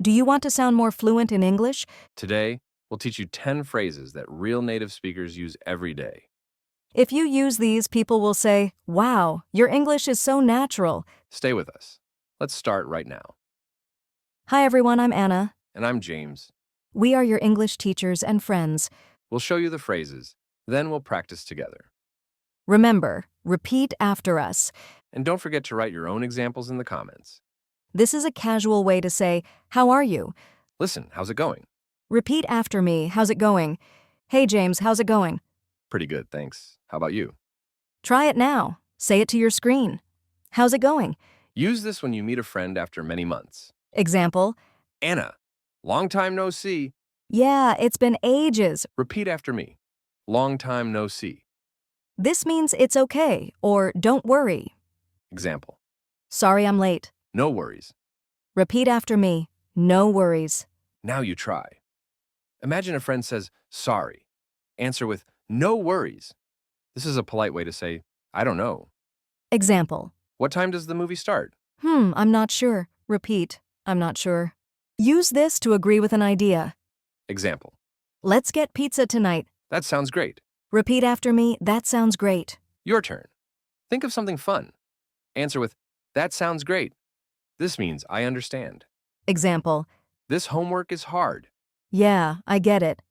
Do you want to sound more fluent in English? Today, we'll teach you 10 phrases that real native speakers use every day. If you use these, people will say, "Wow, your English is so natural." Stay with us. Let's start right now. Hi everyone, I'm Anna. And I'm James. We are your English teachers and friends. We'll show you the phrases, then we'll practice together. Remember, repeat after us. And don't forget to write your own examples in the comments. This is a casual way to say, "How are you?" Listen, how's it going? Repeat after me, "How's it going?" "Hey James, how's it going?" Pretty good, thanks. How about you? Try it now. Say it to your screen. "How's it going?" Use this when you meet a friend after many months. Example, Anna, long time no see. "Yeah, it's been ages." Repeat after me. Long time no see. This means it's okay or don't worry. Example, "Sorry I'm late." no worries. Repeat after me, "No worries." Now you try. Imagine a friend says, sorry. Answer with, no worries. This is a polite way to say, I don't know. Example, What time does the movie start? I'm not sure." Repeat, "I'm not sure." Use this to agree with an idea. Example, "Let's get pizza tonight." that sounds great. Repeat after me, "That sounds great." Your turn. Think of something fun. Answer with, that sounds great. This means I understand. Example, This homework is hard. "Yeah, I get it."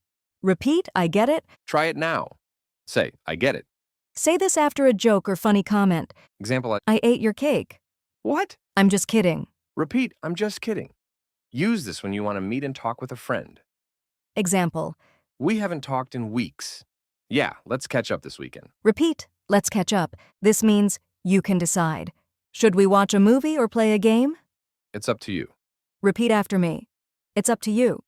Repeat, "I get it." Try it now. Say, I get it. Say this after a joke or funny comment. Example, "I ate your cake." what? "I'm just kidding." Repeat, I'm just kidding. Use this when you want to meet and talk with a friend. Example, We haven't talked in weeks. Yeah, let's catch up this weekend. repeat, "Let's catch up." This means you can decide. Should we watch a movie or play a game? It's up to you. Repeat after me. It's up to you.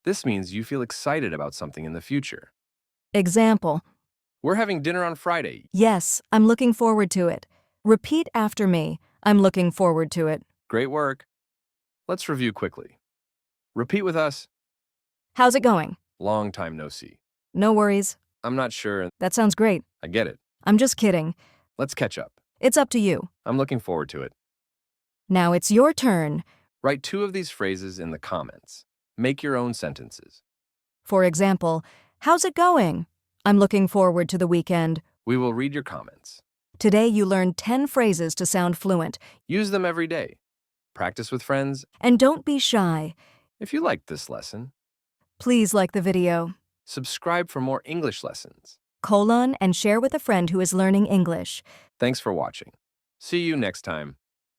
This means you feel excited about something in the future. Example, We're having dinner on Friday. "Yes, I'm looking forward to it." Repeat after me. "I'm looking forward to it." Great work. Let's review quickly. Repeat with us. "How's it going?" Long time no see. "No worries." I'm not sure. "That sounds great." I get it. "I'm just kidding." Let's catch up. "It's up to you." I'm looking forward to it. Now it's your turn. Write 2 of these phrases in the comments. Make your own sentences. For example, "How's it going?" "I'm looking forward to the weekend." We will read your comments. Today you learned 10 phrases to sound fluent. Use them every day. Practice with friends. And don't be shy. If you liked this lesson, Please like the video, subscribe for more English lessons. and share with a friend who is learning English. Thanks for watching. See you next time.